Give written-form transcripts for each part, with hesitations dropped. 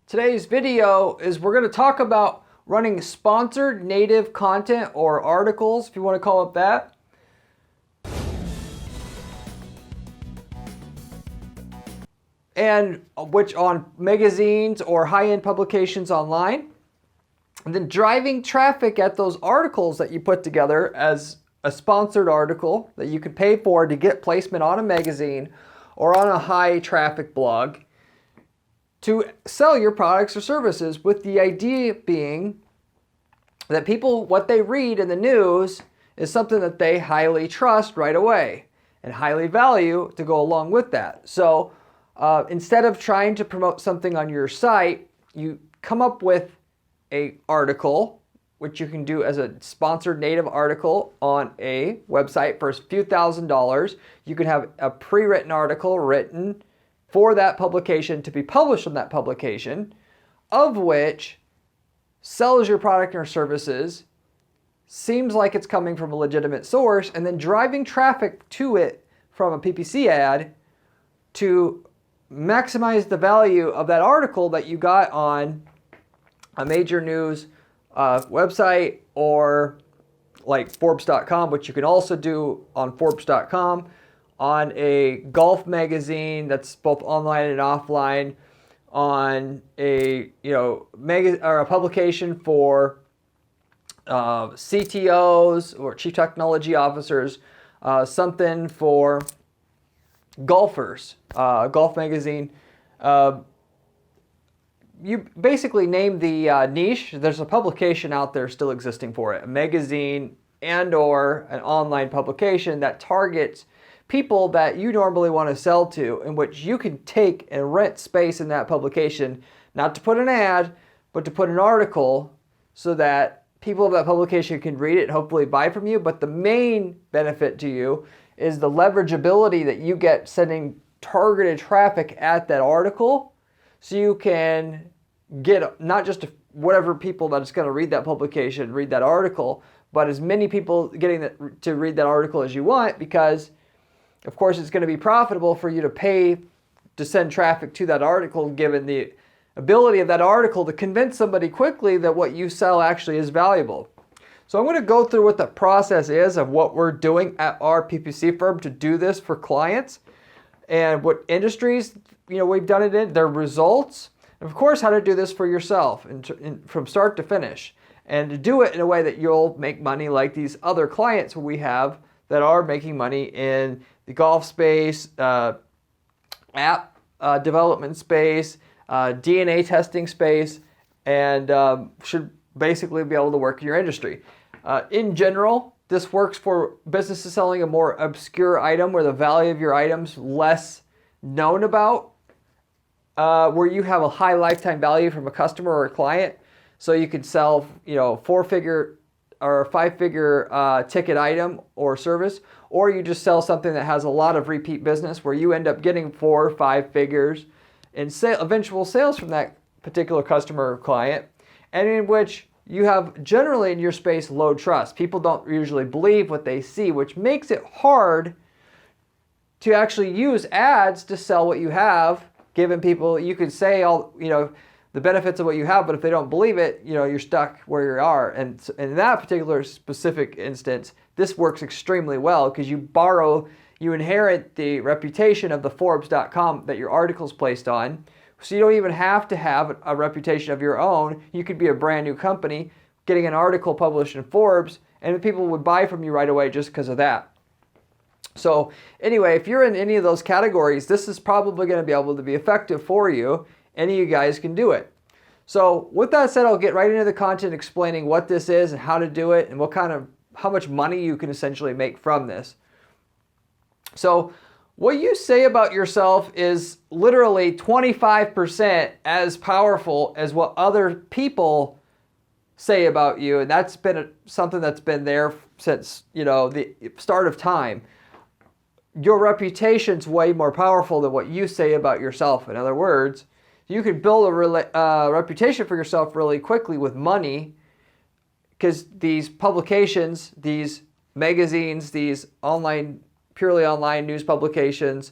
Today's video is we're going to talk about running sponsored native content or articles, if you want to call it that. And which on magazines or high-end publications online. And then driving traffic at those articles that you put together as a sponsored article that you could pay for to get placement on a magazine or on a high traffic blog to sell your products or services, with the idea being that people, what they read in the news is something that they highly trust right away and highly value to go along with that. So instead of trying to promote something on your site, you come up with an article, which you can do as a sponsored native article on a website for a few $1,000s. You can have a pre-written article written for that publication to be published on that publication, of which sells your product or services, seems like it's coming from a legitimate source, and then driving traffic to it from a PPC ad to maximize the value of that article that you got on a major news website, or like Forbes.com, which you can also do on Forbes.com, on a golf magazine that's both online and offline, on a or a publication for CTOs or chief technology officers, something for golfers, golf magazine. You basically name the niche. There's a publication out there still existing for it, a magazine and or an online publication that targets people that you normally want to sell to, in which you can take and rent space in that publication, not to put an ad, but to put an article so that people of that publication can read it and hopefully buy from you. But the main benefit to you is the leverageability that you get sending targeted traffic at that article, so you can get not just whatever people that's going to read that publication, read that article, but as many people getting to read that article as you want, because of course it's going to be profitable for you to pay to send traffic to that article, given the ability of that article to convince somebody quickly that what you sell actually is valuable. So I'm going to go through what the process is of what we're doing at our PPC firm to do this for clients, and what industries we've done it in, their results, and of course how to do this for yourself and from start to finish, and to do it in a way that you'll make money like these other clients who we have that are making money in the golf space, app development space, DNA testing space, and should basically be able to work in your industry. In general, this works for businesses selling a more obscure item where the value of your item's less known about, where you have a high lifetime value from a customer or a client. So you could sell, four-figure or a five-figure ticket item or service, or you just sell something that has a lot of repeat business where you end up getting 4 or 5 figures in eventual sales from that particular customer or client, and in which you have generally in your space low trust. People don't usually believe what they see, which makes it hard to actually use ads to sell what you have, given people, you could say all, the benefits of what you have, but if they don't believe it, you're stuck where you are. And in that particular specific instance, this works extremely well because you inherit the reputation of the Forbes.com that your article's placed on. So you don't even have to have a reputation of your own. You could be a brand new company getting an article published in Forbes, and people would buy from you right away just because of that. So anyway, if you're in any of those categories, this is probably going to be able to be effective for you. Any of you guys can do it. So with that said, I'll get right into the content explaining what this is and how to do it and how much money you can essentially make from this. So what you say about yourself is literally 25% as powerful as what other people say about you, and that's been something that's been there since the start of time. Your reputation's way more powerful than what you say about yourself. In other words, you could build a reputation for yourself really quickly with money, because these publications, these magazines, these purely online news publications,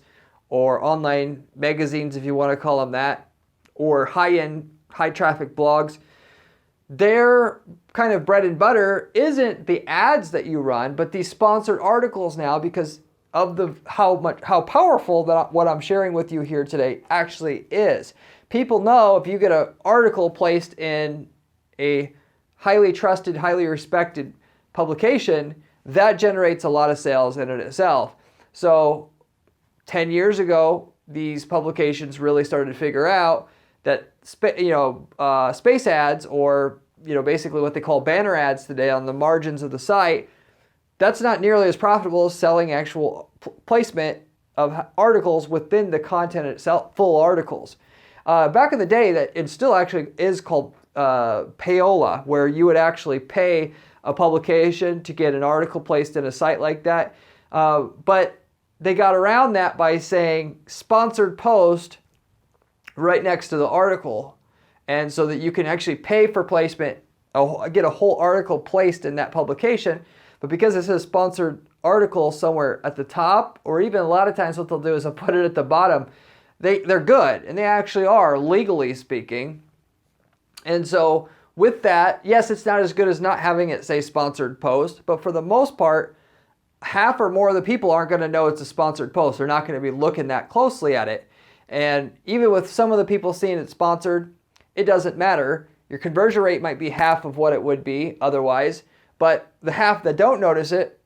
or online magazines if you want to call them that, or high-end high traffic blogs, their kind of bread and butter isn't the ads that you run, but these sponsored articles now, because of how powerful that what I'm sharing with you here today actually is. People know if you get an article placed in a highly trusted, highly respected publication, that generates a lot of sales in and of itself. So 10 years ago, these publications really started to figure out that space ads, or basically what they call banner ads today on the margins of the site, that's not nearly as profitable as selling actual placement of articles within the content itself, full articles. Back in the day, that it still actually is called payola, where you would actually pay a publication to get an article placed in a site like that. But they got around that by saying sponsored post right next to the article, and so that you can actually pay for placement, get a whole article placed in that publication. But because it says sponsored article somewhere at the top, or even a lot of times what they'll do is they'll put it at the bottom, they're good, and they actually are, legally speaking. And so with that, yes, it's not as good as not having it say sponsored post, but for the most part, half or more of the people aren't going to know it's a sponsored post. They're not going to be looking that closely at it. And even with some of the people seeing it sponsored, it doesn't matter. Your conversion rate might be half of what it would be otherwise, but the half that don't notice it,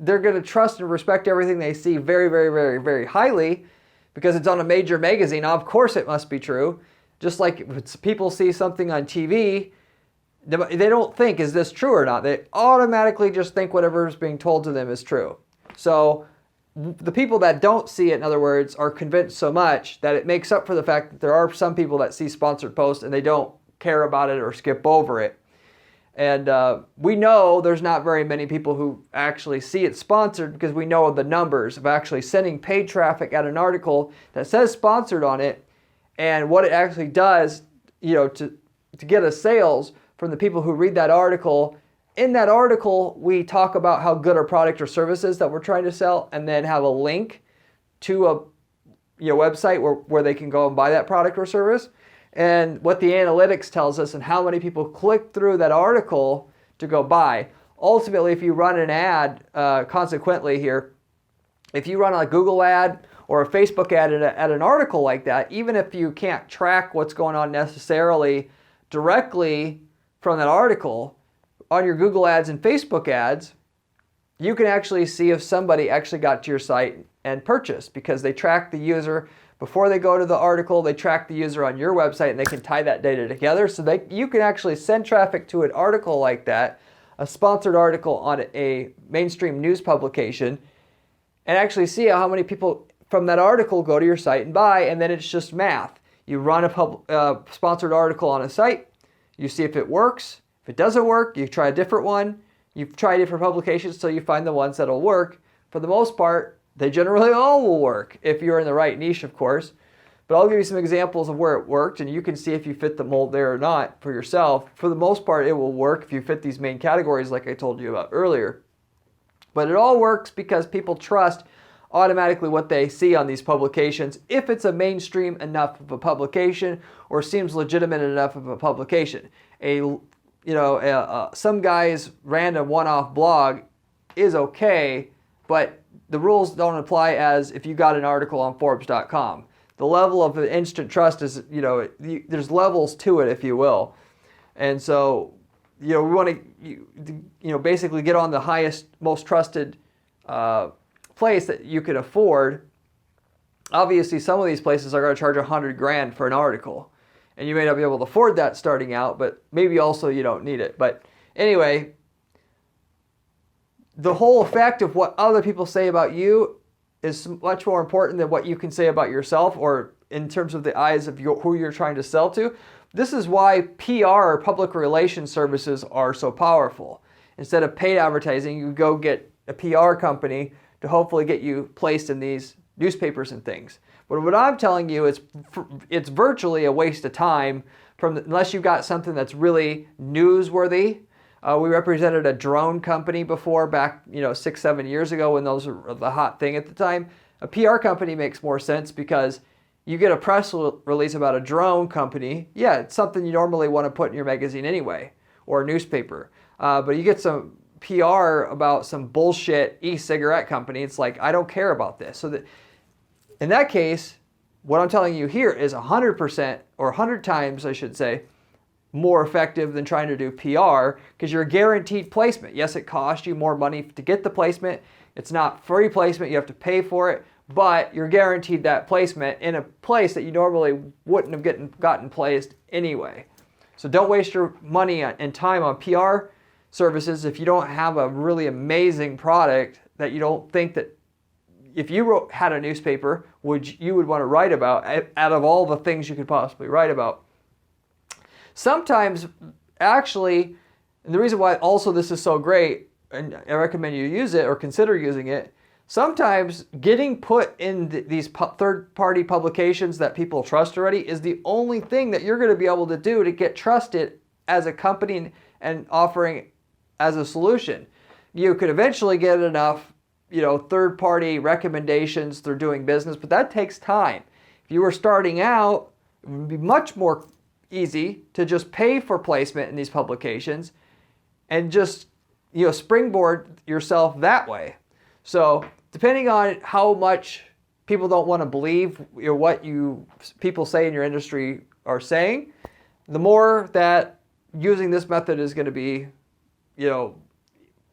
they're going to trust and respect everything they see very, very, very, very highly because it's on a major magazine. Now, of course it must be true. Just like if people see something on TV, they don't think, is this true or not? They automatically just think whatever is being told to them is true. So the people that don't see it, in other words, are convinced so much that it makes up for the fact that there are some people that see sponsored posts and they don't care about it or skip over it. And we know there's not very many people who actually see it sponsored because we know the numbers of actually sending paid traffic at an article that says sponsored on it, and what it actually does, to get us sales from the people who read that article. In that article, we talk about how good our product or service is that we're trying to sell, and then have a link to a website where they can go and buy that product or service. And what the analytics tells us and how many people click through that article to go buy. Ultimately, if you run an ad, consequently here, if you run a Google ad or a Facebook ad at an article like that, even if you can't track what's going on necessarily directly from that article, on your Google ads and Facebook ads, you can actually see if somebody actually got to your site and purchased, because they track the user before they go to the article. They track the user on your website, and they can tie that data together so you can actually send traffic to an article like that, a sponsored article on a mainstream news publication, and actually see how many people from that article go to your site and buy. And then it's just math. You run a sponsored article on a site, you see if it works. If it doesn't work, you try a different one. You try different publications till you find the ones that'll work. For the most part, they generally all will work if you're in the right niche, of course. But I'll give you some examples of where it worked, and you can see if you fit the mold there or not for yourself. For the most part, it will work if you fit these main categories like I told you about earlier. But it all works because people trust automatically what they see on these publications, if it's a mainstream enough of a publication or seems legitimate enough of a publication. Some guy's random one-off blog is okay, but the rules don't apply as if you got an article on Forbes.com. The level of instant trust is, there's levels to it, if you will. And so, we want to, basically get on the highest, most trusted place that you could afford. Obviously, some of these places are going to charge $100,000 for an article. And you may not be able to afford that starting out, but maybe also you don't need it. But anyway, the whole effect of what other people say about you is much more important than what you can say about yourself, or in terms of the eyes of who you're trying to sell to. This is why PR, or public relations services, are so powerful. Instead of paid advertising, you go get a PR company to hopefully get you placed in these newspapers and things. But what I'm telling you is it's virtually a waste of time unless you've got something that's really newsworthy. We represented a drone company before, back 6-7 years ago when those were the hot thing at the time. A PR company makes more sense because You get a press release about a drone company. Yeah, it's something you normally want to put in your magazine anyway, or a newspaper. But you get some PR about some bullshit e-cigarette company. It's like, I don't care about this. So that in that case, what I'm telling you here is 100% or 100 times, I should say, more effective than trying to do PR, because you're guaranteed placement. Yes, it costs you more money to get the placement. It's not free placement. You have to pay for it, but you're guaranteed that placement in a place that you normally wouldn't have gotten placed anyway. So don't waste your money and time on PR services if you don't have a really amazing product that you don't think that if you had a newspaper, you would want to write about out of all the things you could possibly write about. Sometimes, actually, and the reason why also this is so great, and I recommend you use it or consider using it, sometimes getting put in these third-party publications that people trust already is the only thing that you're going to be able to do to get trusted as a company and offering as a solution. You could eventually get enough, third-party recommendations through doing business, but that takes time. If you were starting out, it would be much more easy to just pay for placement in these publications and just springboard yourself that way. So depending on how much people don't want to believe what people say in your industry are saying, the more that using this method is going to be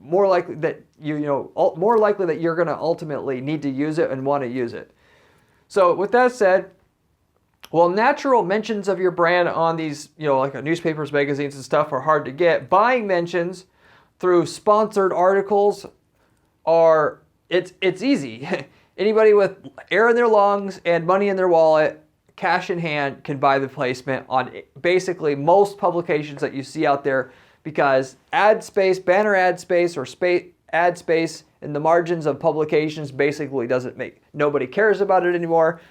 more likely that more likely that you're going to ultimately need to use it and want to use it. So with that said, while natural mentions of your brand on these, like newspapers, magazines, and stuff are hard to get, buying mentions through sponsored articles it's easy. Anybody with air in their lungs and money in their wallet, cash in hand, can buy the placement on basically most publications that you see out there, because ad space, banner ad space, or ad space in the margins of publications basically nobody cares about it anymore.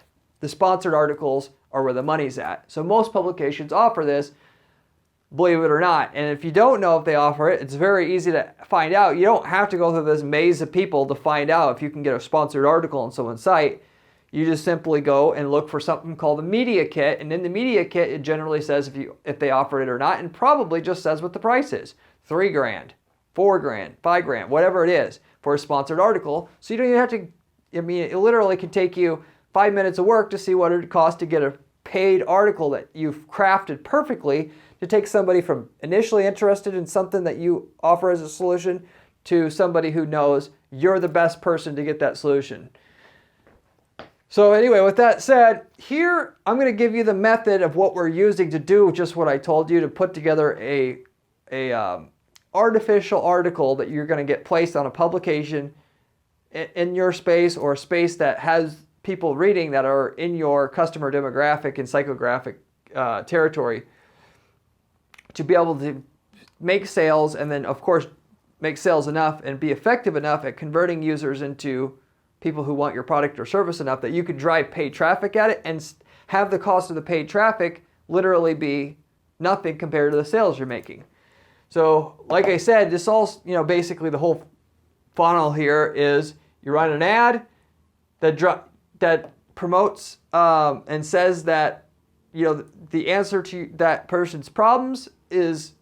The sponsored articles are where the money's at. So most publications offer this, believe it or not. And if you don't know if they offer it, it's very easy to find out. You don't have to go through this maze of people to find out if you can get a sponsored article on someone's site. You just simply go and look for something called a media kit, and in the media kit it generally says if they offer it or not, and probably just says what the price is. $3,000, $4,000, $5,000, whatever it is for a sponsored article. So you don't even have to, it literally can take you 5 minutes of work to see what it costs to get a paid article that you've crafted perfectly to take somebody from initially interested in something that you offer as a solution to somebody who knows you're the best person to get that solution. So anyway, with that said, here I'm going to give you the method of what we're using to do just what I told you, to put together a artificial article that you're going to get placed on a publication in your space, or a space that has people reading that are in your customer demographic and psychographic territory, to be able to make sales, and then of course make sales enough and be effective enough at converting users into people who want your product or service enough that you could drive paid traffic at it and have the cost of the paid traffic literally be nothing compared to the sales you're making. So like I said, this all, basically the whole funnel here is you run an ad that promotes and says that the answer to that person's problems is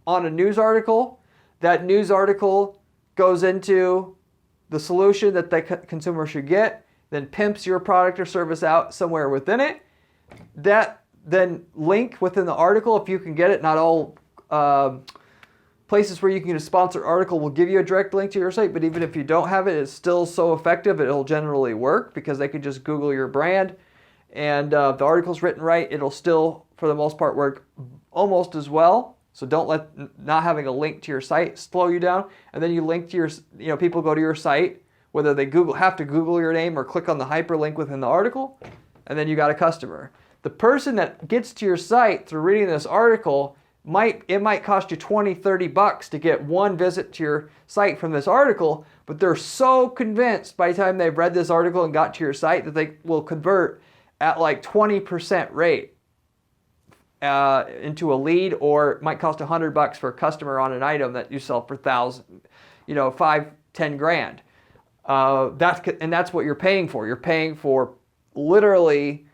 on a news article. That news article goes into the solution that the consumer should get, then pimps your product or service out somewhere within it. That then link within the article, if you can get it. Not all places where you can get a sponsored article will give you a direct link to your site, but even if you don't have it, it's still so effective, it'll generally work, because they can just Google your brand, and if the article's written right, it'll still, for the most part, work almost as well. So don't let not having a link to your site slow you down. And then you link to your, people go to your site, whether they have to Google your name or click on the hyperlink within the article, and then you got a customer. The person that gets to your site through reading this article, it might cost you $20, $30 to get one visit to your site from this article, but they're so convinced by the time they've read this article and got to your site that they will convert at like 20% rate into a lead, or it might cost $100 for a customer on an item that you sell for $1,000, $5,000, $10,000. That's what you're paying for. You're paying for literally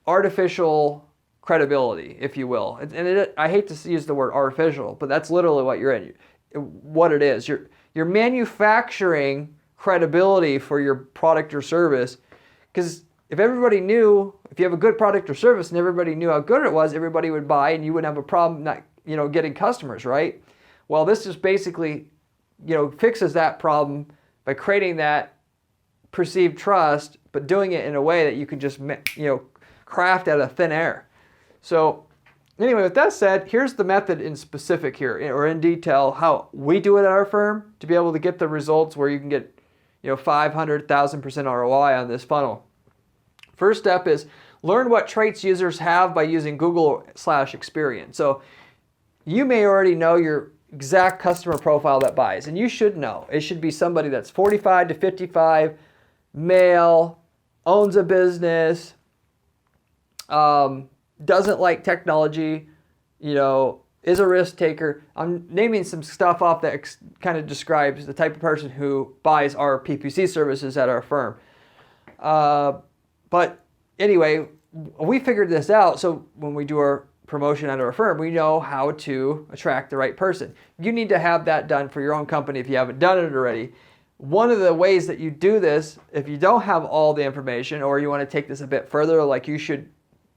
artificial credibility, if you will. And I hate to use the word artificial, but that's literally what what it is. You're manufacturing credibility for your product or service, because if everybody knew, if you have a good product or service and everybody knew how good it was, everybody would buy and you wouldn't have a problem not, getting customers, right? Well, this just basically, fixes that problem by creating that perceived trust, but doing it in a way that you can just, craft out of thin air. So anyway, with that said, here's the method in specific here, or in detail, how we do it at our firm to be able to get the results where you can get, 500,000% ROI on this funnel. First step is learn what traits users have by using Google/Experian. So you may already know your exact customer profile that buys, and you should know. It should be somebody that's 45 to 55, male, owns a business, doesn't like technology, is a risk taker. I'm naming some stuff off that kind of describes the type of person who buys our PPC services at our firm. But anyway, we figured this out. So when we do our promotion at our firm, we know how to attract the right person. You need to have that done for your own company if you haven't done it already. One of the ways that you do this, if you don't have all the information, or you want to take this a bit further, like you should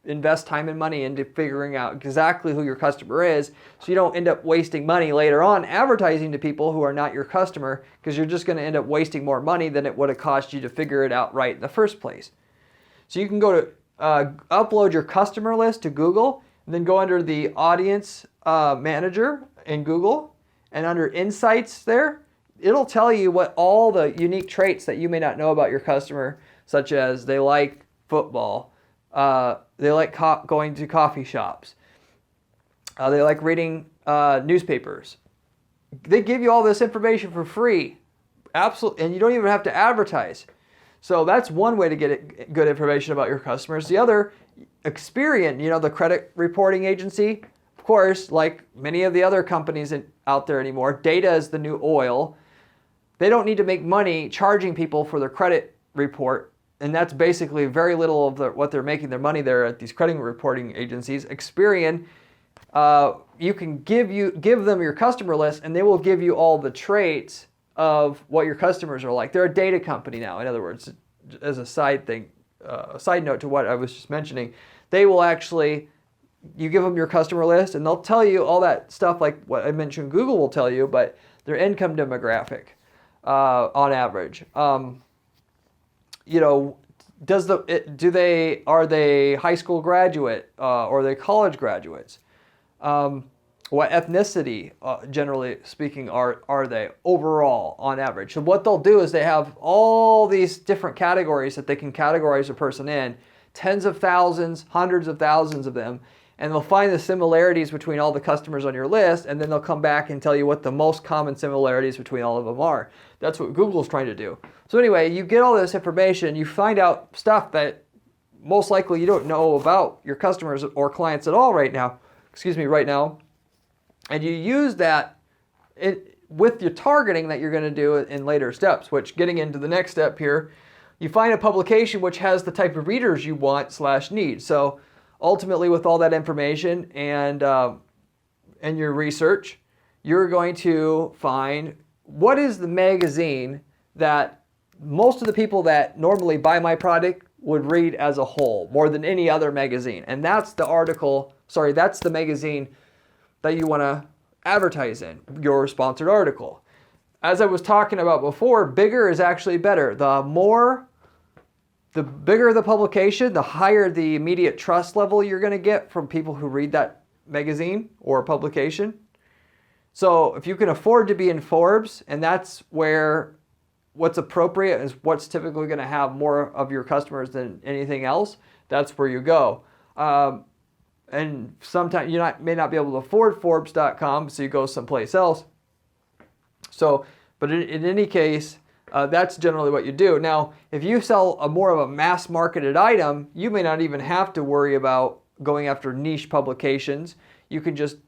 invest time and money into figuring out exactly who your customer is, so you don't end up wasting money later on advertising to people who are not your customer, because you're just going to end up wasting more money than it would have cost you to figure it out right in the first place. So you can go to upload your customer list to Google, and then go under the audience manager in Google, and under insights there, it'll tell you what all the unique traits that you may not know about your customer, such as they like football, they like going to coffee shops, they like reading newspapers. They give you all this information for free, absolutely, and you don't even have to advertise. So that's one way to get good information about your customers. The other, Experian, the credit reporting agency, of course, like many of the other companies out there anymore, data is the new oil. They don't need to make money charging people for their credit report, and that's basically very little of what they're making their money there at these credit reporting agencies. Experian, you can give them your customer list, and they will give you all the traits of what your customers are like. They're a data company now. In other words, as a side note to what I was just mentioning, they will actually, you give them your customer list, and they'll tell you all that stuff like what I mentioned Google will tell you, but their income demographic on average. Are they high school graduate or are they college graduates? What ethnicity, generally speaking, are they overall on average? So what they'll do is they have all these different categories that they can categorize a person in, tens of thousands, hundreds of thousands of them, and they'll find the similarities between all the customers on your list, and then they'll come back and tell you what the most common similarities between all of them are. That's what Google's trying to do. So anyway, you get all this information, you find out stuff that most likely you don't know about your customers or clients at all right now, and you use that with your targeting that you're going to do in later steps, which, getting into the next step here, you find a publication which has the type of readers you want/need. So ultimately, with all that information and your research, you're going to find what is the magazine that most of the people that normally buy my product would read as a whole, more than any other magazine. And that's that's the magazine that you want to advertise in, your sponsored article. As I was talking about before, bigger is actually better. The bigger the publication, the higher the immediate trust level you're going to get from people who read that magazine or publication. So if you can afford to be in Forbes, and that's where what's appropriate is what's typically going to have more of your customers than anything else, that's where you go. And sometimes you may not be able to afford Forbes.com, so you go someplace else. So, but in any case, that's generally what you do. Now, if you sell more of a mass marketed item, you may not even have to worry about going after niche publications. You can just,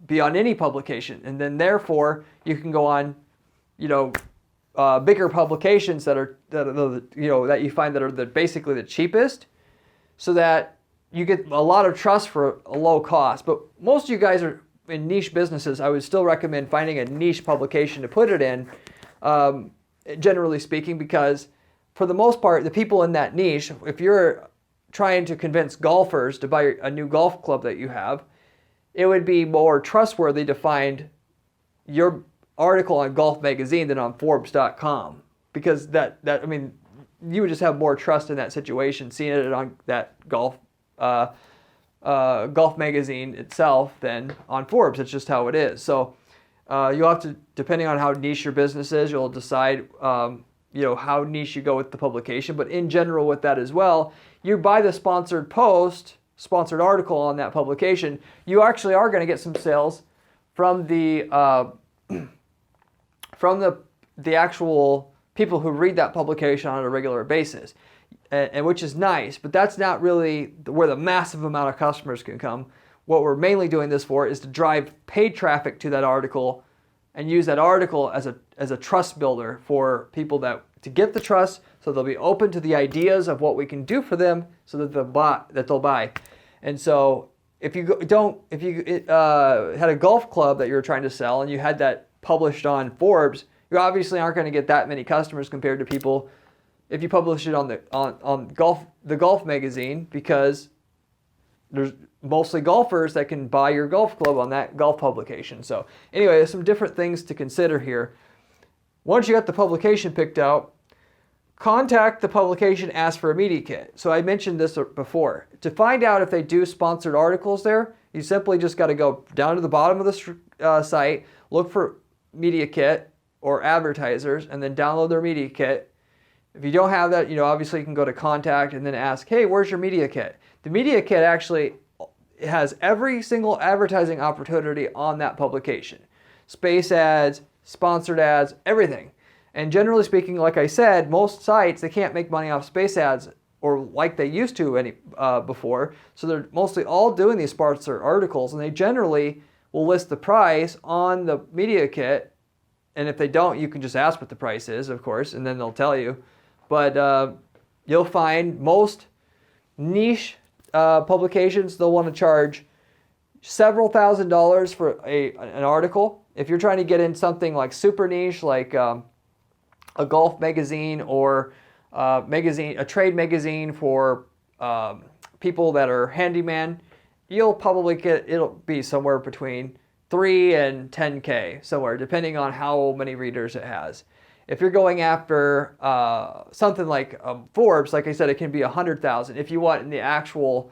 be on any publication, and then therefore you can go on, bigger publications that are that you find that are basically the cheapest, so that you get a lot of trust for a low cost. But most of you guys are in niche businesses. I would still recommend finding a niche publication to put it in, generally speaking, because for the most part, the people in that niche, if you're trying to convince golfers to buy a new golf club that you have, it would be more trustworthy to find your article on Golf Magazine than on Forbes.com, because I mean, you would just have more trust in that situation, seeing it on that Golf Magazine itself than on Forbes. It's just how it is. So you'll have to, depending on how niche your business is, you'll decide how niche you go with the publication. But in general with that as well, you buy the sponsored article on that publication, you actually are going to get some sales from the actual people who read that publication on a regular basis, and which is nice, but that's not really where the massive amount of customers can come. What we're mainly doing this for is to drive paid traffic to that article and use that article as a trust builder for people to get the trust, so they'll be open to the ideas of what we can do for them, so that they'll buy. And so if you had a golf club that you were trying to sell and you had that published on Forbes, you obviously aren't going to get that many customers compared to people if you publish it on the Golf Magazine, because there's mostly golfers that can buy your golf club on that golf publication. So anyway, there's some different things to consider here. Once you got the publication picked out, contact the publication, ask for a media kit. So I mentioned this before. To find out if they do sponsored articles there, you simply just got to go down to the bottom of the site, look for media kit or advertisers, and then download their media kit. If you don't have that, obviously you can go to contact and then ask, hey, where's your media kit? The media kit actually has every single advertising opportunity on that publication. Space ads, sponsored ads, everything. And generally speaking, like I said, most sites, they can't make money off space ads or like they used to before. So they're mostly all doing these sponsored articles, and they generally will list the price on the media kit. And if they don't, you can just ask what the price is, of course, and then they'll tell you. But you'll find most niche publications, they'll want to charge several $1,000s for an article. If you're trying to get in something like super niche, like a golf magazine or a trade magazine for people that are handyman, you'll probably it'll be somewhere between 3 and 10K, somewhere, depending on how many readers it has. If you're going after something like Forbes, like I said, it can be 100,000. If you want in the actual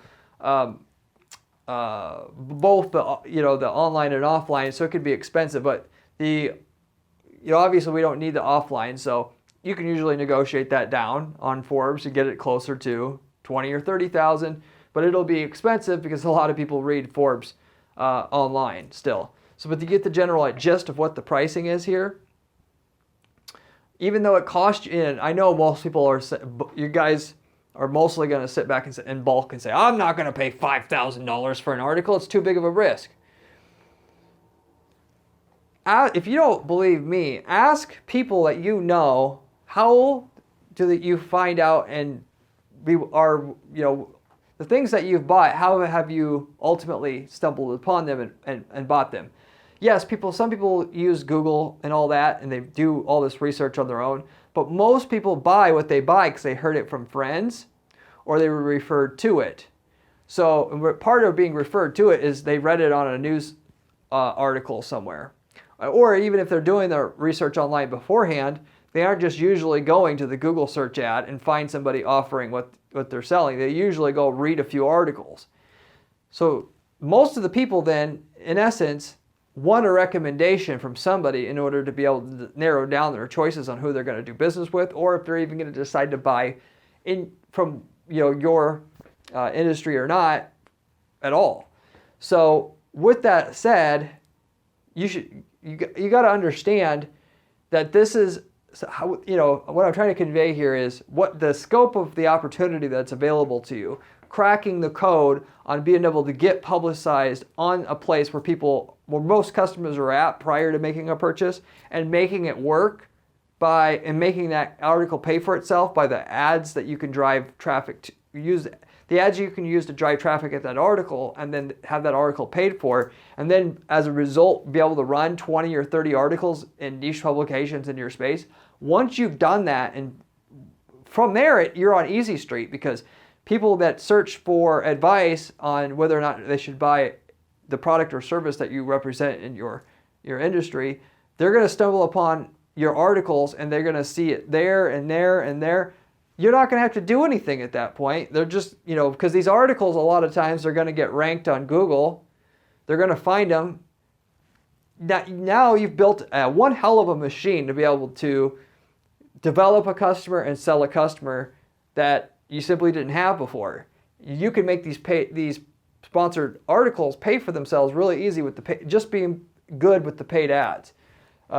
both the online and offline, so it could be expensive. But obviously we don't need the offline, so you can usually negotiate that down on Forbes to get it closer to 20 or 30,000. But it'll be expensive because a lot of people read Forbes online still. So, but to get the general gist of what the pricing is here, even though it costs you, and I know most people you guys are mostly going to sit back and bulk and say, I'm not going to pay $5,000 for an article. It's too big of a risk. If you don't believe me, ask people that you know, how do you find out and the things that you've bought, how have you ultimately stumbled upon them and bought them? Yes, some people use Google and all that, and they do all this research on their own, but most people buy what they buy because they heard it from friends or they were referred to it. So part of being referred to it is they read it on a news article somewhere. Or even if they're doing their research online beforehand, they aren't just usually going to the Google search ad and find somebody offering what they're selling. They usually go read a few articles. So most of the people then, in essence, want a recommendation from somebody in order to be able to narrow down their choices on who they're going to do business with, or if they're even going to decide to buy from your industry or not at all. So with that said, you got to understand that this is how, what I'm trying to convey here is what the scope of the opportunity that's available to you, cracking the code on being able to get publicized on a place where most customers are at prior to making a purchase, and making it work by and making that article pay for itself by the ads that you can drive traffic to use, the ads you can use to drive traffic at that article, and then have that article paid for, and then as a result be able to run 20 or 30 articles in niche publications in your space. Once you've done that, and from there you're on easy street, because people that search for advice on whether or not they should buy the product or service that you represent in your industry, they're going to stumble upon your articles and they're going to see it there and there and there. You're not going to have to do anything at that point. They're just, because these articles a lot of times they're going to get ranked on Google. They're going to find them. Now you've built one hell of a machine to be able to develop a customer and sell a customer that you simply didn't have before. You can make these sponsored articles pay for themselves really easy with just being good with the paid ads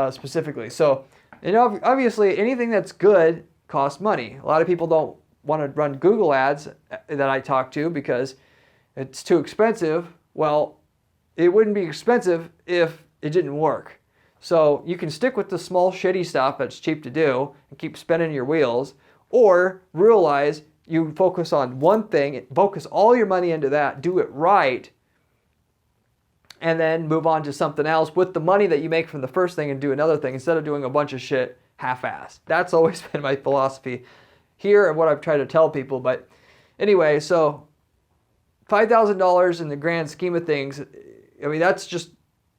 specifically. So, obviously anything that's good costs money. A lot of people don't want to run Google ads that I talk to because it's too expensive. Well, it wouldn't be expensive if it didn't work. So you can stick with the small shitty stuff that's cheap to do and keep spinning your wheels, or realize you focus on one thing, focus all your money into that, do it right, and then move on to something else with the money that you make from the first thing and do another thing instead of doing a bunch of shit half-assed. That's always been my philosophy here and what I've tried to tell people. But anyway, so $5,000 in the grand scheme of things, I mean, that's just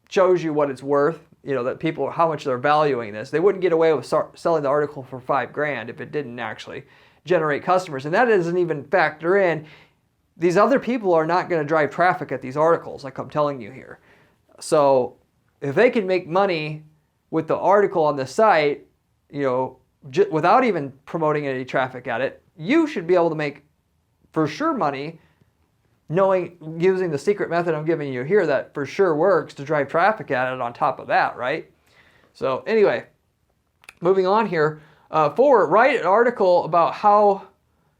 shows you what it's worth, that people, how much they're valuing this. They wouldn't get away with selling the article for $5,000 if it didn't actually generate customers. And that doesn't even factor in, these other people are not going to drive traffic at these articles like I'm telling you here. So if they can make money with the article on the site, without even promoting any traffic at it, you should be able to make for sure money using the secret method I'm giving you here that for sure works to drive traffic at it on top of that, right? So anyway, moving on here. Write an article about how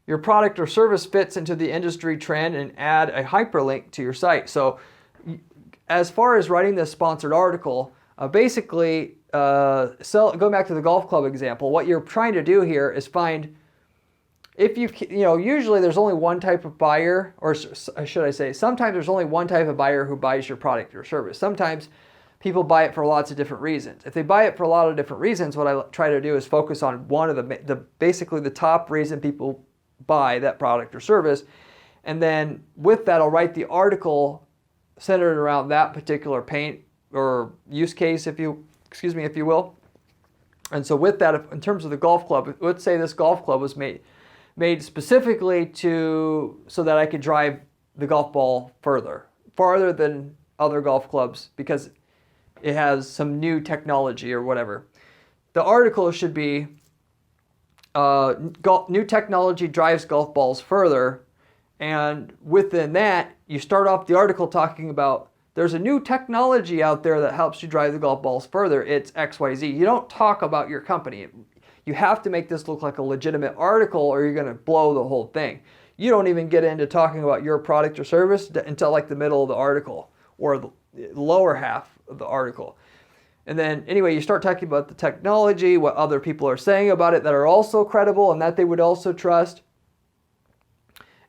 your product or service fits into the industry trend and add a hyperlink to your site. So as far as writing this sponsored article, basically, going back to the golf club example, what you're trying to do here is find, usually there's only one type of buyer, or should I say, sometimes there's only one type of buyer who buys your product or service. Sometimes people buy it for lots of different reasons. If they buy it for a lot of different reasons, what I try to do is focus on one of basically the top reason people buy that product or service. And then with that, I'll write the article centered around that particular pain or use case, if you will. And so with that, in terms of the golf club, let's say this golf club was made specifically so that I could drive the golf ball farther than other golf clubs because it has some new technology or whatever. The article should be new technology drives golf balls further, and within that, you start off the article talking about there's a new technology out there that helps you drive the golf balls further. It's XYZ. You don't talk about your company. You have to make this look like a legitimate article or you're going to blow the whole thing. You don't even get into talking about your product or service until like the middle of the article or the lower half of the article. And then anyway, you start talking about the technology, what other people are saying about it that are also credible and that they would also trust.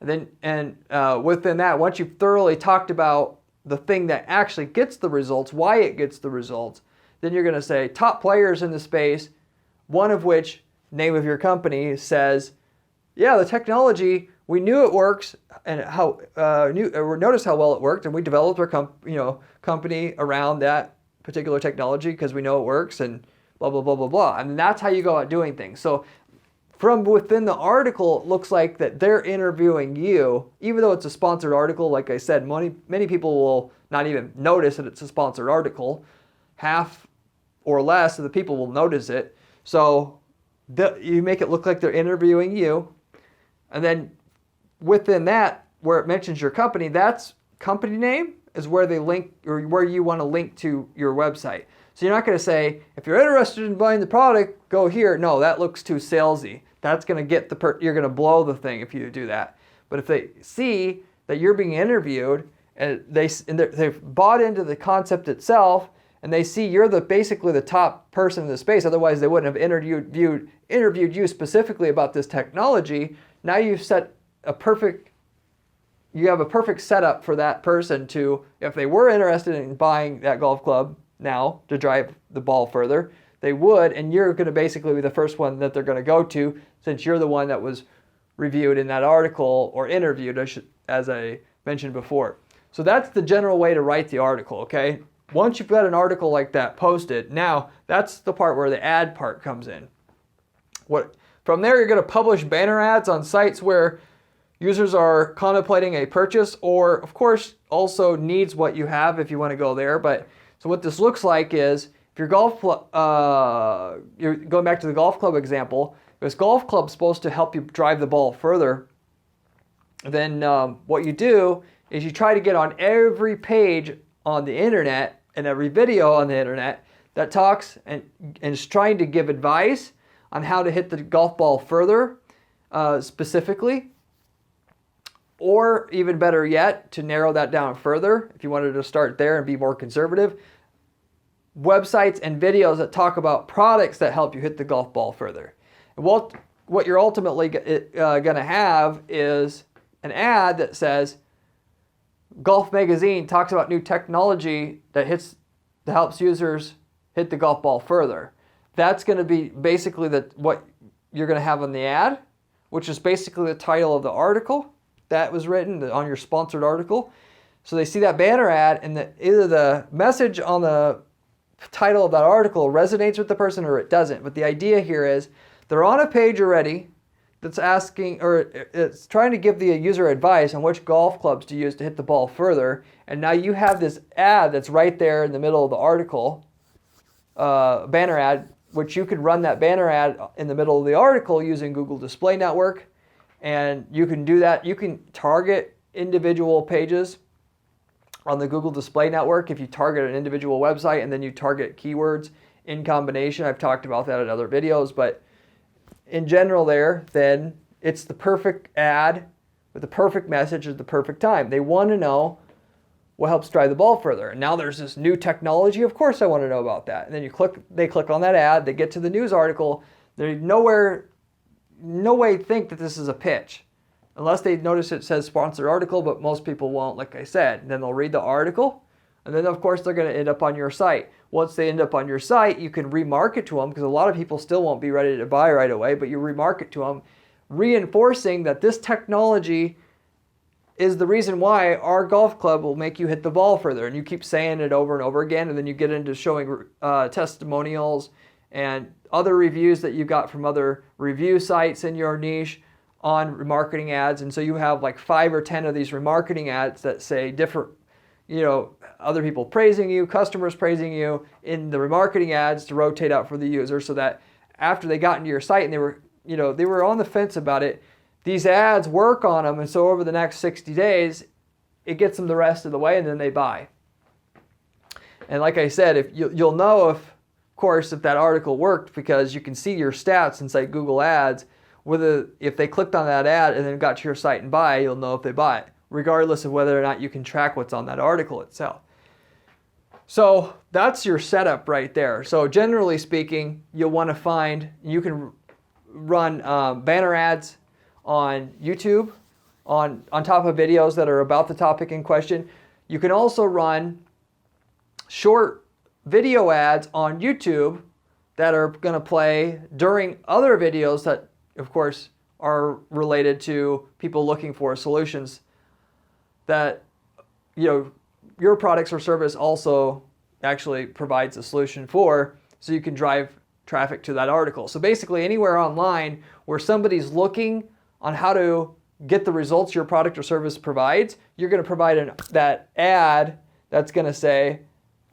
And then within that, once you've thoroughly talked about the thing that actually gets the results, why it gets the results, then you're going to say top players in the space, one of which, name of your company, says, yeah, the technology, we knew it works and noticed how well it worked, and we developed our company around that particular technology because we know it works and blah, blah, blah, blah, blah. And that's how you go about doing things. So from within the article, it looks like that they're interviewing you, even though it's a sponsored article. Like I said, many people will not even notice that it's a sponsored article. Half or less of the people will notice it. So you make it look like they're interviewing you. And then within that, where it mentions your company, that's company name is where they link or where you want to link to your website. So you're not going to say, if you're interested in buying the product, go here. No, that looks too salesy. That's going to get you're going to blow the thing if you do that. But if they see that you're being interviewed and they've bought into the concept itself and they see you're basically the top person in the space, otherwise they wouldn't have interviewed you specifically about this technology. Now you've set you have a perfect setup for that person to, if they were interested in buying that golf club now to drive the ball further, they would, and you're going to basically be the first one that they're going to go to, since you're the one that was reviewed in that article or interviewed, as I mentioned before. So that's the general way to write the article, okay? Once you've got an article like that posted, now that's the part where the ad part comes in. From there, you're going to publish banner ads on sites where users are contemplating a purchase, or of course also needs what you have if you want to go there. But so what this looks like is, if your you're going back to the golf club example, if this golf club's supposed to help you drive the ball further, then what you do is you try to get on every page on the internet and every video on the internet that talks and is trying to give advice on how to hit the golf ball further, specifically. Or even better yet, to narrow that down further, if you wanted to start there and be more conservative, websites and videos that talk about products that help you hit the golf ball further. And what you're ultimately going to have is an ad that says, Golf Magazine talks about new technology that helps users hit the golf ball further. That's going to be basically what you're going to have on the ad, which is basically the title of the article that was written on your sponsored article. So they see that banner ad, and either the message on the title of that article resonates with the person or it doesn't. But the idea here is they're on a page already that's asking, or it's trying to give the user advice on which golf clubs to use to hit the ball further. And now you have this ad that's right there in the middle of the article, banner ad, which you could run that banner ad in the middle of the article using Google Display Network. And you can do that. You can target individual pages on the Google Display Network if you target an individual website, and then you target keywords in combination. I've talked about that in other videos, but in general then it's the perfect ad with the perfect message at the perfect time. They want to know what helps drive the ball further. And now there's this new technology. Of course I want to know about that. And then they click on that ad, they get to the news article. There's no way think that this is a pitch, unless they notice it says sponsored article, but most people won't, like I said. And then they'll read the article, and then of course they're going to end up on your site. Once they end up on your site, you can remarket to them, because a lot of people still won't be ready to buy right away, but you remarket to them, reinforcing that this technology is the reason why our golf club will make you hit the ball further. And you keep saying it over and over again, and then you get into showing testimonials and other reviews that you got from other review sites in your niche on remarketing ads. And so you have like 5 or 10 of these remarketing ads that say different, other people praising you, customers praising you in the remarketing ads to rotate out for the user, so that after they got into your site and they were on the fence about it, these ads work on them. And so over the next 60 days, it gets them the rest of the way, and then they buy. And like I said, if you'll know if that article worked, because you can see your stats inside Google Ads. If they clicked on that ad and then got to your site and buy, you'll know if they buy it, regardless of whether or not you can track what's on that article itself. So that's your setup right there. So generally speaking, you'll want to you can run banner ads on YouTube on top of videos that are about the topic in question. You can also run short video ads on YouTube that are going to play during other videos that, of course, are related to people looking for solutions that, your products or service also actually provides a solution for, so you can drive traffic to that article. So basically anywhere online where somebody's looking on how to get the results your product or service provides, you're going to provide that ad that's going to say,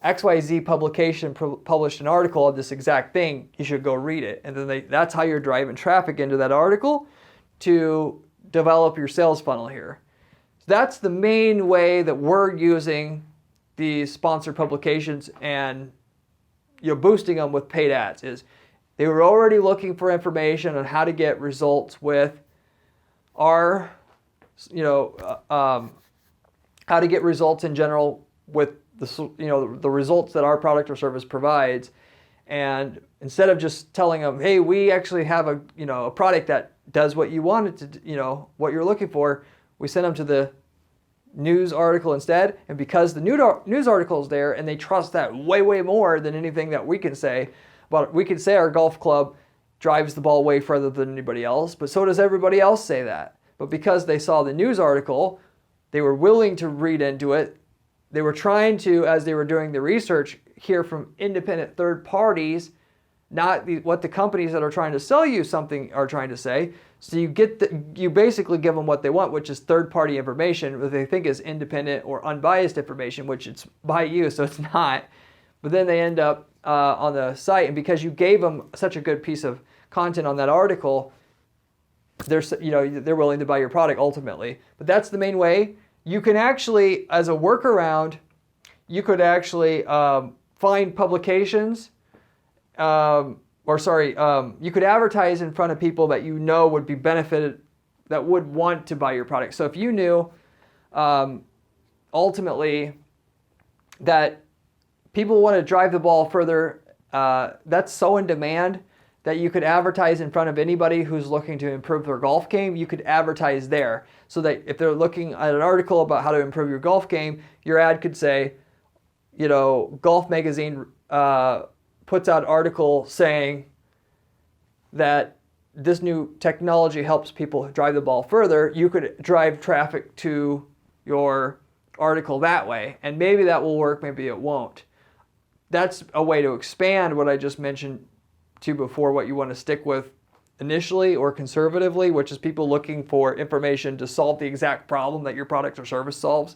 XYZ publication published an article on this exact thing, you should go read it. And then that's how you're driving traffic into that article to develop your sales funnel here. So that's the main way that we're using these sponsored publications and boosting them with paid ads. Is they were already looking for information on how to get results with our, how to get results in general with the results that our product or service provides. And instead of just telling them, hey, we actually have a product that does what you want it to, what you're looking for, we send them to the news article instead. And because the news article is there and they trust that way, way more than anything that we can say, but we can say our golf club drives the ball way further than anybody else, but so does everybody else say that. But because they saw the news article, they were willing to read into it. They were trying to, as they were doing the research, hear from independent third parties, not what the companies that are trying to sell you something are trying to say. So you basically give them what they want, which is third-party information that they think is independent or unbiased information, which it's by you, so it's not. But then they end up on the site, and because you gave them such a good piece of content on that article, they're willing to buy your product ultimately. But that's the main way. You can actually, as a workaround, you could actually find publications, you could advertise in front of people that you know would be benefited, that would want to buy your product. So if you knew ultimately that people want to drive the ball further, that's so in demand that you could advertise in front of anybody who's looking to improve their golf game. You could advertise there, so that if they're looking at an article about how to improve your golf game, your ad could say, Golf Magazine puts out an article saying that this new technology helps people drive the ball further. You could drive traffic to your article that way, and maybe that will work, maybe it won't. That's a way to expand what I just mentioned to before, what you want to stick with initially or conservatively, which is people looking for information to solve the exact problem that your product or service solves.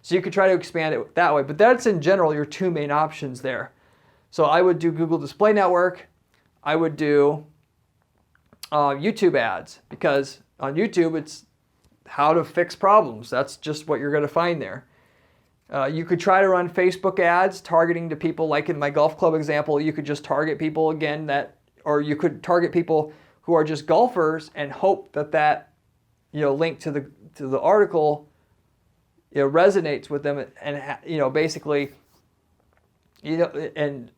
So you could try to expand it that way, but that's in general your two main options there. So I would do Google Display Network. I would do YouTube ads, because on YouTube it's how to fix problems. That's just what you're going to find there. You could try to run Facebook ads targeting to people, like in my golf club example. You could just target people again or you could target people who are just golfers and hope that link to the article resonates with them and basically and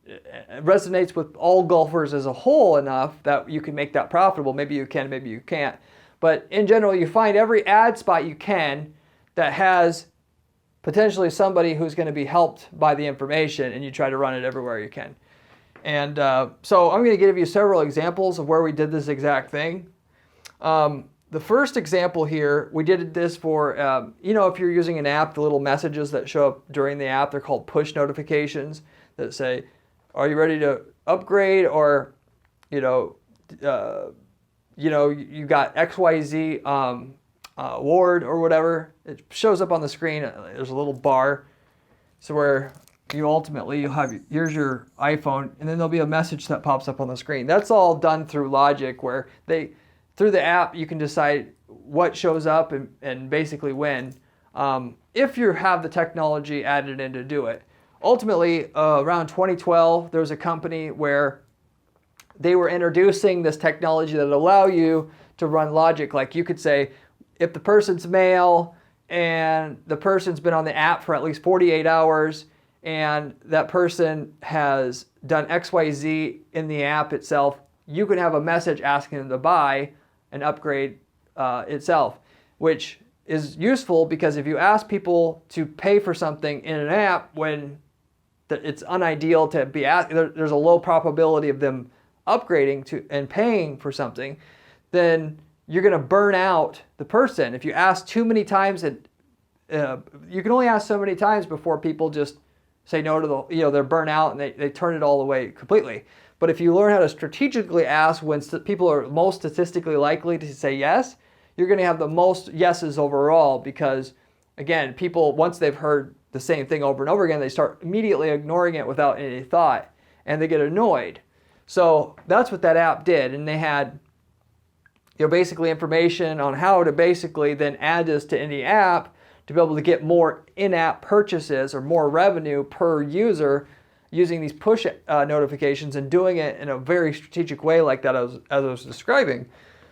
resonates with all golfers as a whole enough that you can make that profitable. Maybe you can, maybe you can't. But in general, you find every ad spot you can that has potentially somebody who's going to be helped by the information, and you try to run it everywhere you can. And so I'm going to give you several examples of where we did this exact thing. The first example here, we did this for, if you're using an app, the little messages that show up during the app, they're called push notifications that say, are you ready to upgrade? Or, you got XYZ award or whatever. It shows up on the screen. There's a little bar. So where you'll have, here's your iPhone, and then there'll be a message that pops up on the screen. That's all done through logic, where through the app, you can decide what shows up and basically when, if you have the technology added in to do it. Ultimately, around 2012, there was a company where they were introducing this technology that would allow you to run logic. Like you could say, if the person's male and the person's been on the app for at least 48 hours and that person has done XYZ in the app itself, you can have a message asking them to buy an upgrade itself, which is useful because if you ask people to pay for something in an app when it's unideal to be asked, there's a low probability of them upgrading to and paying for something, then you're going to burn out the person. If you ask too many times, you can only ask so many times before people just say no to they're burnt out and they turn it all away completely. But if you learn how to strategically ask when people are most statistically likely to say yes, you're going to have the most yeses overall, because again, people, once they've heard the same thing over and over again, they start immediately ignoring it without any thought, and they get annoyed. So that's what that app did, and they had basically information on how to basically then add this to any app to be able to get more in-app purchases or more revenue per user using these push notifications and doing it in a very strategic way like that as I was describing.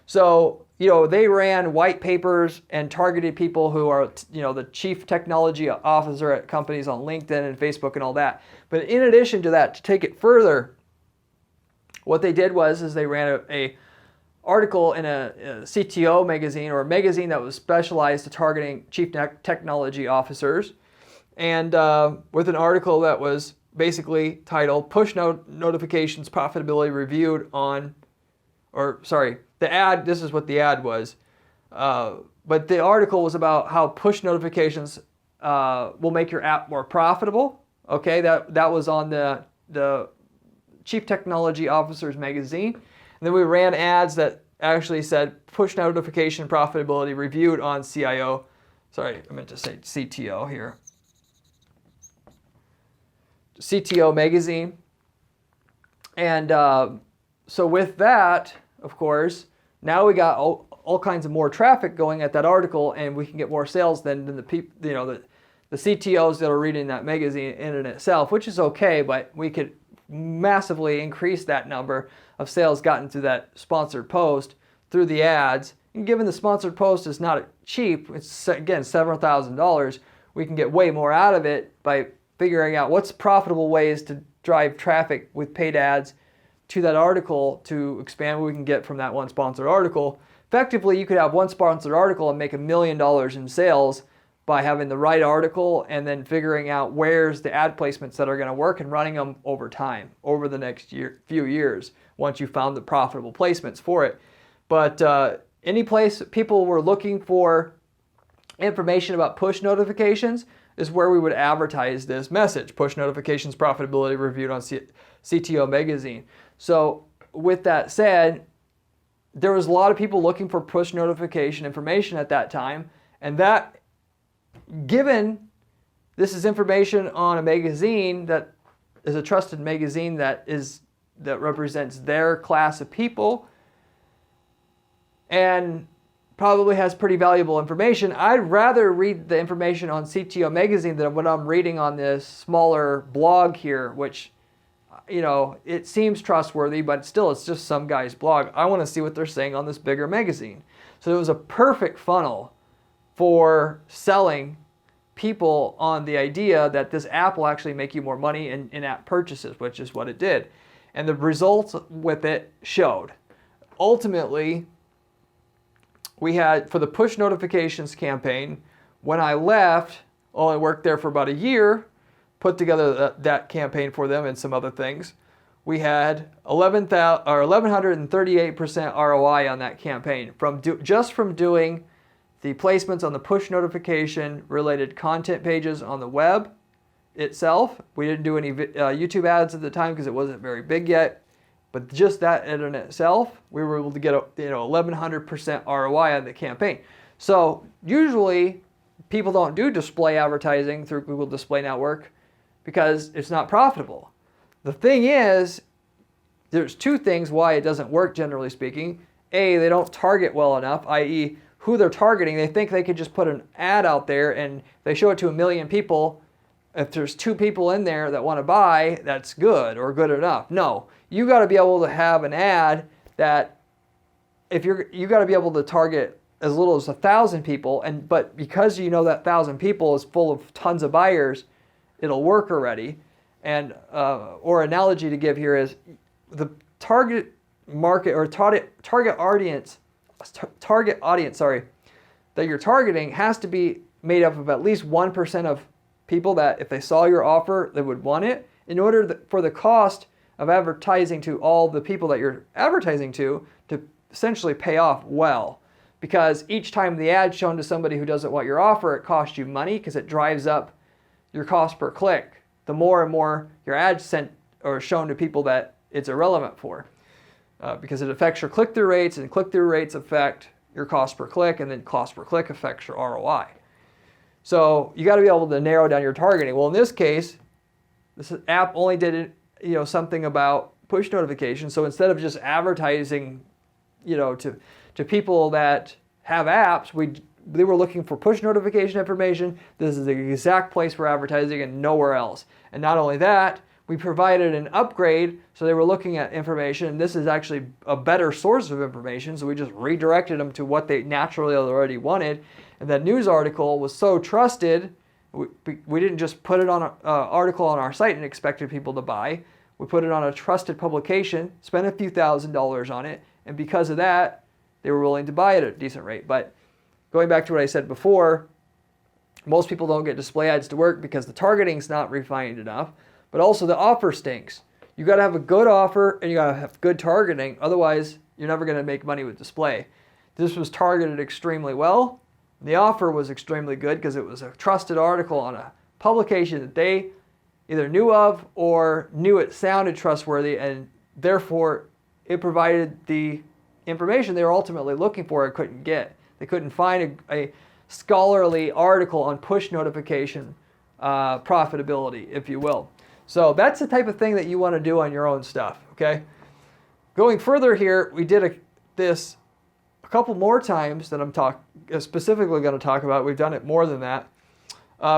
So, they ran white papers and targeted people who are, the chief technology officer at companies on LinkedIn and Facebook and all that. But in addition to that, to take it further, what they did is they ran a article in a CTO magazine, or a magazine that was specialized to targeting chief technology officers, and with an article that was basically titled "Push Notifications Profitability Reviewed on," the ad. This is what the ad was, but the article was about how push notifications will make your app more profitable. Okay, that was on the Chief Technology Officers magazine. And then we ran ads that actually said push notification profitability reviewed on CIO. Sorry, I meant to say CTO here. CTO magazine. And so with that, of course, now we got all kinds of more traffic going at that article, and we can get more sales than the people, the CTOs that are reading that magazine in and itself, which is okay, but we could massively increase that number of sales gotten through that sponsored post through the ads. And given the sponsored post is not cheap, it's again several $1,000s, we can get way more out of it by figuring out what's profitable ways to drive traffic with paid ads to that article to expand what we can get from that one sponsored article. Effectively, you could have one sponsored article and make $1 million in sales by having the right article and then figuring out where's the ad placements that are going to work and running them over time, over the next few years, once you found the profitable placements for it. But any place people were looking for information about push notifications is where we would advertise this message, push notifications profitability reviewed on CTO magazine. So with that said, there was a lot of people looking for push notification information at that time, and that, given this is information on a magazine that is a trusted magazine that represents their class of people and probably has pretty valuable information, I'd rather read the information on CTO magazine than what I'm reading on this smaller blog here, which, it seems trustworthy, but still it's just some guy's blog. I want to see what they're saying on this bigger magazine. So it was a perfect funnel for selling people on the idea that this app will actually make you more money in in-app purchases, which is what it did. And the results with it showed. Ultimately, we had, for the push notifications campaign, when I left, only worked there for about a year, put together that campaign for them and some other things, we had 1,138% ROI on that campaign just from doing the placements on the push notification related content pages on the web itself. We didn't do any YouTube ads at the time because it wasn't very big yet, but just that in itself, we were able to get 1,100% ROI on the campaign. So usually people don't do display advertising through Google Display Network because it's not profitable. The thing is, there's two things why it doesn't work, generally speaking. A, they don't target well enough, i.e., who they're targeting. They think they could just put an ad out there and they show it to 1 million people. If there's 2 people in there that want to buy, that's good or good enough. No, you got to be able to have an ad that you got to be able to target as little as 1,000 people, but because that 1,000 people is full of tons of buyers, it'll work already. And or analogy to give here is the target market or target audience that you're targeting has to be made up of at least 1% of people that if they saw your offer, they would want it, in order for the cost of advertising to all the people that you're advertising to essentially pay off well. Because each time the ad's shown to somebody who doesn't want your offer, it costs you money because it drives up your cost per click. The more and more your ad's sent or shown to people that it's irrelevant for. Because it affects your click-through rates, and click-through rates affect your cost per click, and then cost per click affects your ROI. So you got to be able to narrow down your targeting. Well, in this case, this app only did something about push notifications. So instead of just advertising, to people that have apps, they were looking for push notification information. This is the exact place for advertising and nowhere else. And not only that, We provided an upgrade, so they were looking at information, and this is actually a better source of information, so we just redirected them to what they naturally already wanted. And that news article was so trusted, we didn't just put it on an article on our site and expected people to buy. We put it on a trusted publication, spent a few $1,000s on it, and because of that, they were willing to buy it at a decent rate. But going back to what I said before, most people don't get display ads to work because the targeting's not refined enough, but also the offer stinks. You got to have a good offer and you got to have good targeting. Otherwise, you're never going to make money with display. This was targeted extremely well. The offer was extremely good because it was a trusted article on a publication that they either knew of or knew it sounded trustworthy, and therefore it provided the information they were ultimately looking for and couldn't get. They couldn't find a scholarly article on push notification profitability, if you will. So that's the type of thing that you want to do on your own stuff, okay? Going further here, we did this a couple more times that I'm specifically going to talk about. We've done it more than that.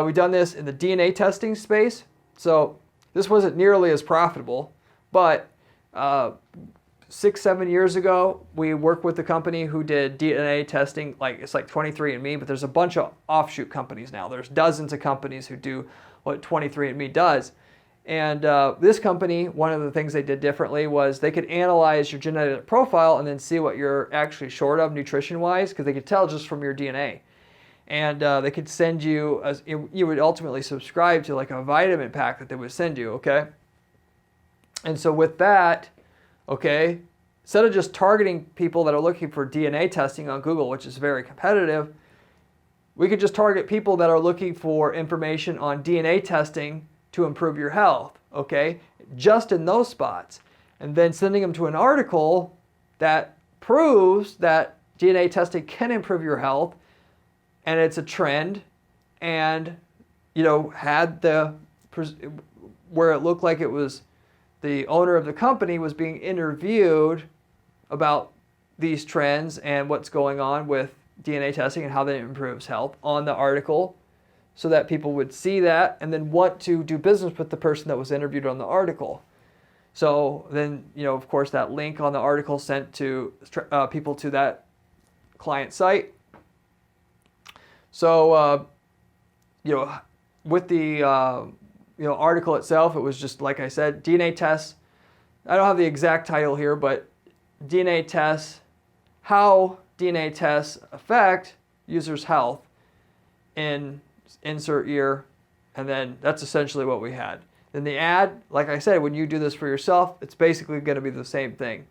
We've done this in the DNA testing space. So this wasn't nearly as profitable, but 6-7 years ago, we worked with a company who did DNA testing, it's like 23andMe, but there's a bunch of offshoot companies now. There's dozens of companies who do what 23andMe does. And this company, one of the things they did differently was they could analyze your genetic profile and then see what you're actually short of nutrition-wise, because they could tell just from your DNA. And they could send you, you would ultimately subscribe to like a vitamin pack that they would send you, okay? And so with that, okay, instead of just targeting people that are looking for DNA testing on Google, which is very competitive, we could just target people that are looking for information on DNA testing to improve your health, okay? Just in those spots. And then sending them to an article that proves that DNA testing can improve your health, and it's a trend, and, had where it looked like it was the owner of the company was being interviewed about these trends and what's going on with DNA testing and how that improves health on the article, so that people would see that and then want to do business with the person that was interviewed on the article. So then, of course, that link on the article sent to people to that client site. So, with the article itself, it was just, like I said, DNA tests. I don't have the exact title here, but DNA tests, how DNA tests affect users' health in insert year, and then that's essentially what we had. Then the ad, like I said, when you do this for yourself, it's basically going to be the same thing.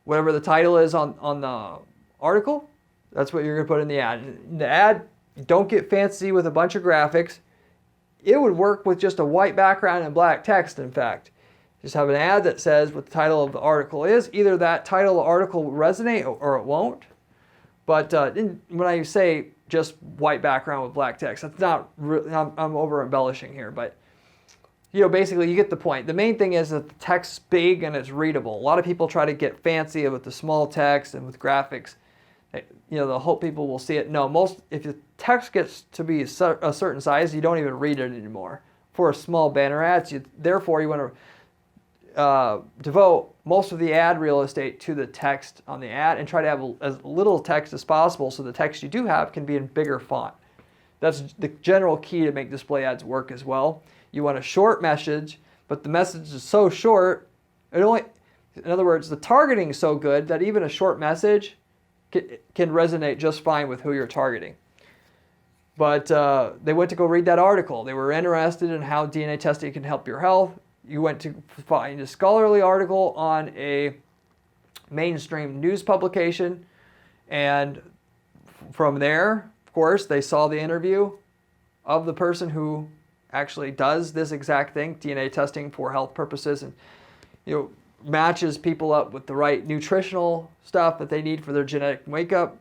Whatever the title is on the article, that's what you're going to put in the ad. In the ad, don't get fancy with a bunch of graphics. It would work with just a white background and black text, in fact. Just have an ad that says what the title of the article is. Either that title of the article will resonate or it won't. But when I say just white background with black text, that's not really, I'm over embellishing here, but basically you get the point. The main thing is that the text's big and it's readable. A lot of people try to get fancy with the small text and with graphics. They'll hope people will see it. No, if the text gets to be a certain size, you don't even read it anymore. For a small banner ads, therefore you want to devote most of the ad real estate to the text on the ad and try to have as little text as possible so the text you do have can be in bigger font. That's the general key to make display ads work as well. You want a short message, but the message is so short, in other words, the targeting is so good that even a short message can resonate just fine with who you're targeting. But they went to go read that article. They were interested in how DNA testing can help your health. You went to find a scholarly article on a mainstream news publication, and from there, of course, they saw the interview of the person who actually does this exact thing, DNA testing for health purposes, and matches people up with the right nutritional stuff that they need for their genetic makeup,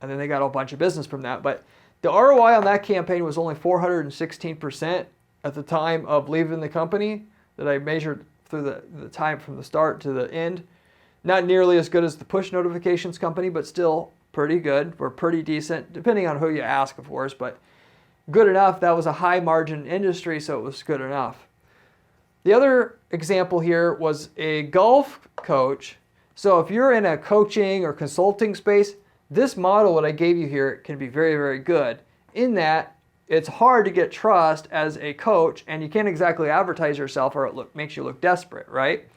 and then they got a bunch of business from that. But the ROI on that campaign was only 416% at the time of leaving the company that I measured through the time from the start to the end. Not nearly as good as the push notifications company, but still pretty good or pretty decent, depending on who you ask, of course, but good enough. That was a high margin industry, so it was good enough. The other example here was a golf coach. So if you're in a coaching or consulting space, this model that I gave you here can be very, very good in that it's hard to get trust as a coach and you can't exactly advertise yourself or it makes you look desperate, right?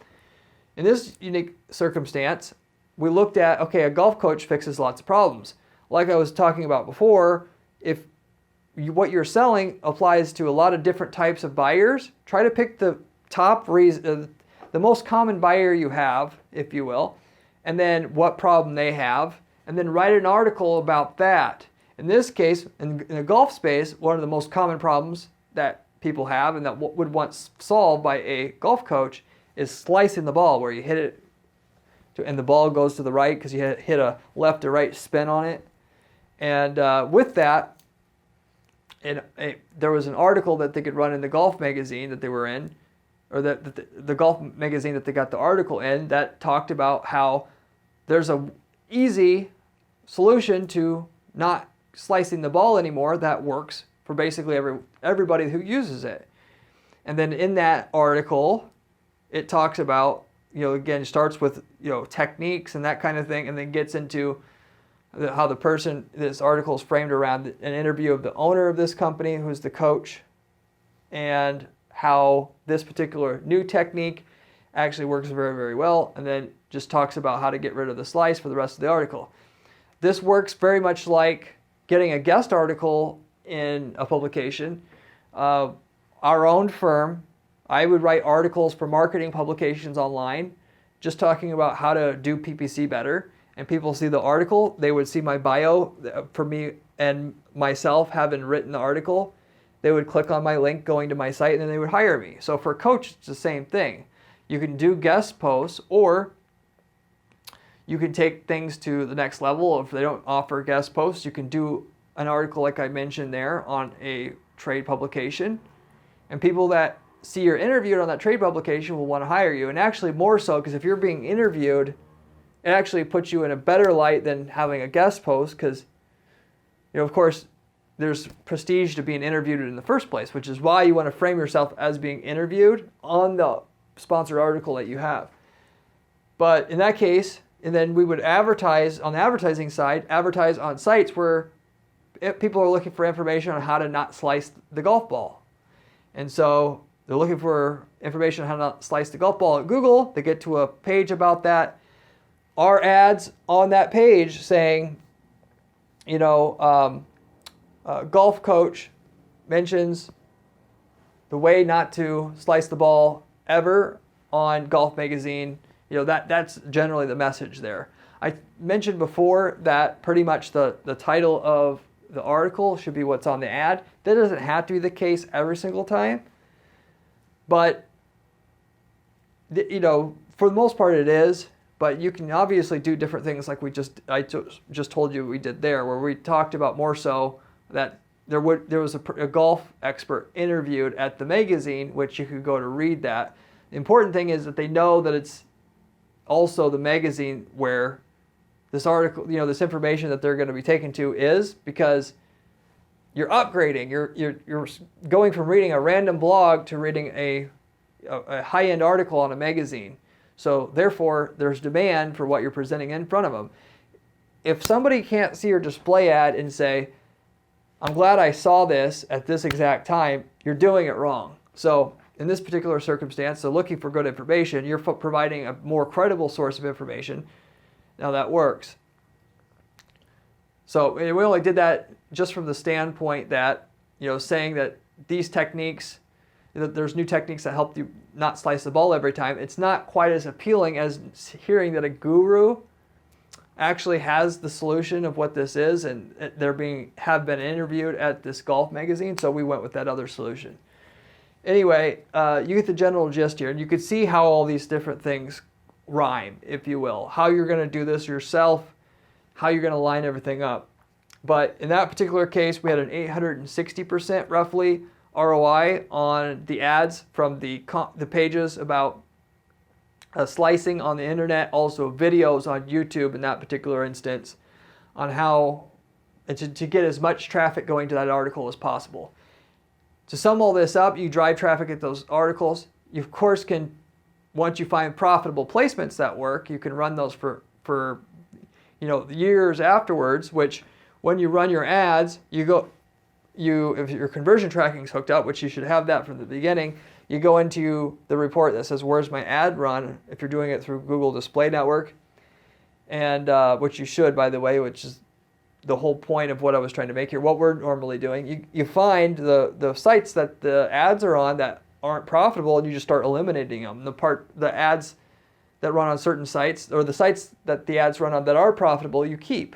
In this unique circumstance, we looked at, okay, a golf coach fixes lots of problems. Like I was talking about before, if what you're selling applies to a lot of different types of buyers, try to pick the top reason, the most common buyer you have, if you will, and then what problem they have, and then write an article about that. In this case, in the golf space, one of the most common problems that people have and that would want solved by a golf coach is slicing the ball, where you hit it and the ball goes to the right because you hit a left or right spin on it. And with that, there was an article that they could run in the golf magazine that they were in, or the golf magazine that they got the article in, that talked about how there's a easy solution to not slicing the ball anymore that works for basically everybody who uses it. And then in that article, it talks about, again, starts with, techniques and that kind of thing, and then gets into how this article is framed around an interview of the owner of this company, who's the coach, and how this particular new technique actually works very, very well, and then just talks about how to get rid of the slice for the rest of the article. This works very much like getting a guest article in a publication. Our own firm, I would write articles for marketing publications online, just talking about how to do PPC better. And people see the article, they would see my bio for me and myself having written the article. They would click on my link going to my site and then they would hire me. So for a coach, it's the same thing. You can do guest posts, or you can take things to the next level. If they don't offer guest posts, you can do an article like I mentioned there on a trade publication. And people that see you're interviewed on that trade publication will want to hire you. And actually more so, because if you're being interviewed, it actually puts you in a better light than having a guest post, because, of course, there's prestige to being interviewed in the first place, which is why you want to frame yourself as being interviewed on the sponsored article that you have. But in that case, and then we would advertise on the advertising side, advertise on sites where people are looking for information on how to not slice the golf ball. And so they're looking for information on how to not slice the golf ball at Google. They get to a page about that. Our ads on that page saying, golf coach mentions the way not to slice the ball ever on Golf Magazine. That's generally the message there. I mentioned before that pretty much the title of the article should be what's on the ad. That doesn't have to be the case every single time, but for the most part it is. But you can obviously do different things, like I just told you we did there, where we talked about more so that there was a golf expert interviewed at the magazine, which you could go to read that. The important thing is that they know that it's also the magazine where this article, this information that they're going to be taken to is, because you're upgrading. You're going from reading a random blog to reading a high-end article on a magazine. So therefore, there's demand for what you're presenting in front of them. If somebody can't see your display ad and say, I'm glad I saw this at this exact time, you're doing it wrong. So in this particular circumstance, so looking for good information, you're providing a more credible source of information. Now that works. So we only did that just from the standpoint that, saying that these techniques, that there's new techniques that help you not slice the ball every time. It's not quite as appealing as hearing that a guru actually has the solution of what this is, and have been interviewed at this golf magazine, so we went with that other solution. Anyway, you get the general gist here, and you can see how all these different things rhyme, if you will, how you're going to do this yourself, how you're going to line everything up. But in that particular case, we had an 860% roughly ROI on the ads from the pages about slicing on the internet, also videos on YouTube in that particular instance, on how to get as much traffic going to that article as possible. To sum all this up, you drive traffic at those articles, you of course can, once you find profitable placements that work, you can run those for years afterwards, which when you run your ads, if your conversion tracking is hooked up, which you should have that from the beginning, you go into the report that says, where's my ad run, if you're doing it through Google Display Network, and which you should, by the way, which is the whole point of what I was trying to make here, what we're normally doing. You find the sites that the ads are on that aren't profitable, and you just start eliminating them. The ads that run on certain sites, or the sites that the ads run on that are profitable, you keep.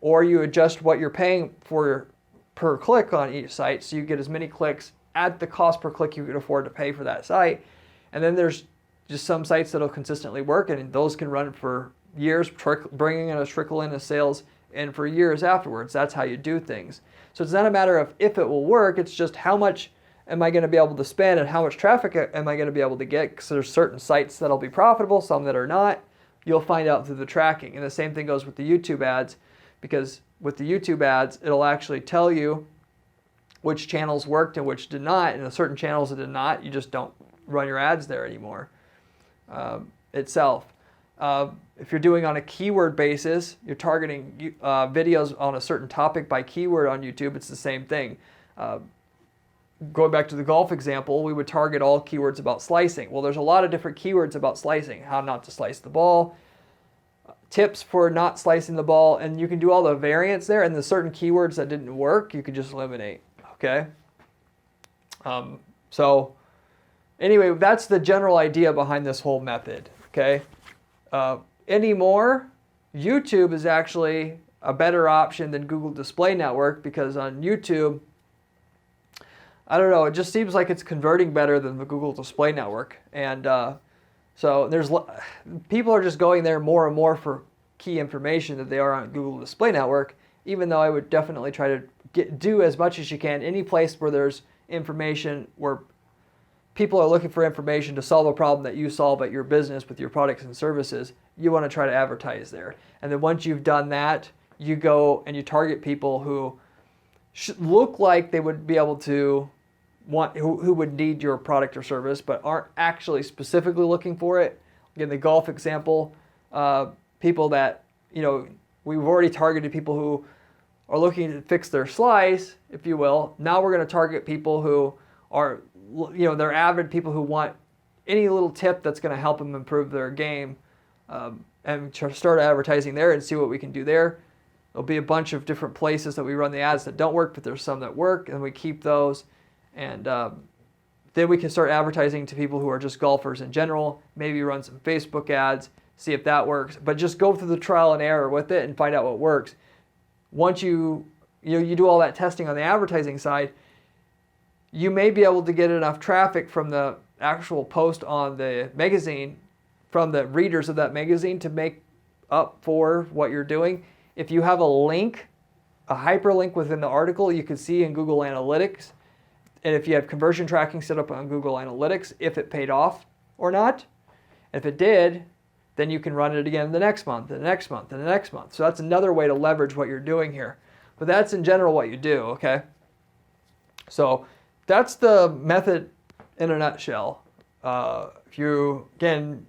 Or you adjust what you're paying for per click on each site, so you get as many clicks at the cost per click you can afford to pay for that site. And then there's just some sites that'll consistently work, and those can run for years, bringing in a trickle in of sales, and for years afterwards. That's how you do things. So it's not a matter of if it will work, it's just how much am I going to be able to spend and how much traffic am I going to be able to get, because there's certain sites that'll be profitable, some that are not. You'll find out through the tracking. And the same thing goes with the YouTube ads, because with the YouTube ads, it'll actually tell you which channels worked and which did not, and the certain channels that did not, you just don't run your ads there anymore itself. If you're doing on a keyword basis, you're targeting videos on a certain topic by keyword on YouTube, it's the same thing. Going back to the golf example, we would target all keywords about slicing. Well, there's a lot of different keywords about slicing, how not to slice the ball, tips for not slicing the ball, and you can do all the variants there, and the certain keywords that didn't work, you could just eliminate, okay? So anyway, that's the general idea behind this whole method, okay? Anymore, YouTube is actually a better option than Google Display Network, because on YouTube, I don't know, it just seems like it's converting better than the Google Display Network. And so people are just going there more and more for key information than they are on Google Display Network, even though I would definitely try to do as much as you can. Any place where there's information, where people are looking for information to solve a problem that you solve at your business with your products and services, you want to try to advertise there. And then once you've done that, you go and you target people who look like they would be able to who would need your product or service, but aren't actually specifically looking for it. Again, the golf example, people that, we've already targeted people who are looking to fix their slice, if you will. Now we're going to target people who are, they're avid people who want any little tip that's going to help them improve their game, and start advertising there and see what we can do there. There'll be a bunch of different places that we run the ads that don't work, but there's some that work, and we keep those. And then we can start advertising to people who are just golfers in general, maybe run some Facebook ads, see if that works, but just go through the trial and error with it and find out what works. Once you do all that testing on the advertising side, you may be able to get enough traffic from the actual post on the magazine, from the readers of that magazine, to make up for what you're doing. If you have a link, a hyperlink within the article, you can see in Google Analytics. And if you have conversion tracking set up on Google Analytics, if it paid off or not. If it did, then you can run it again the next month, and the next month, and the next month. So that's another way to leverage what you're doing here. But that's in general what you do, okay? So that's the method in a nutshell. If you, again,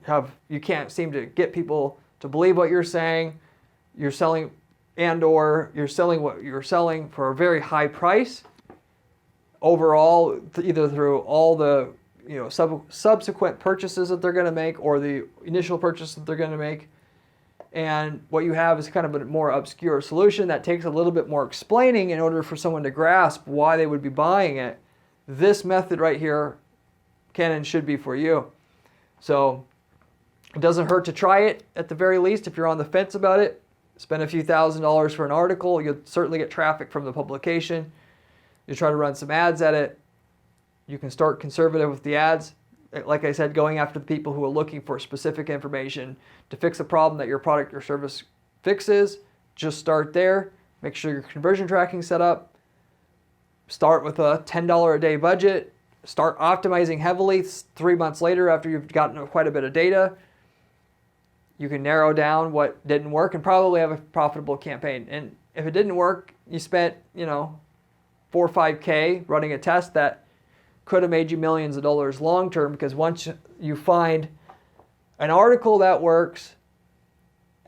you can't seem to get people to believe what you're saying, you're selling, and/or you're selling what you're selling for a very high price overall, either through all the subsequent purchases that they're going to make, or the initial purchase that they're going to make. And what you have is kind of a more obscure solution that takes a little bit more explaining in order for someone to grasp why they would be buying it. This method right here can and should be for you. So it doesn't hurt to try it at the very least. If you're on the fence about it, spend a few $1,000s for an article. You'll certainly get traffic from the publication. You try to run some ads at it. You can start conservative with the ads. Like I said, going after the people who are looking for specific information to fix a problem that your product or service fixes. Just start there. Make sure your conversion tracking set up. Start with a $10 a day budget. Start optimizing heavily 3 months later after you've gotten quite a bit of data. You can narrow down what didn't work and probably have a profitable campaign. And if it didn't work, you spent, 4 or 5K running a test that could have made you millions of dollars long term, because once you find an article that works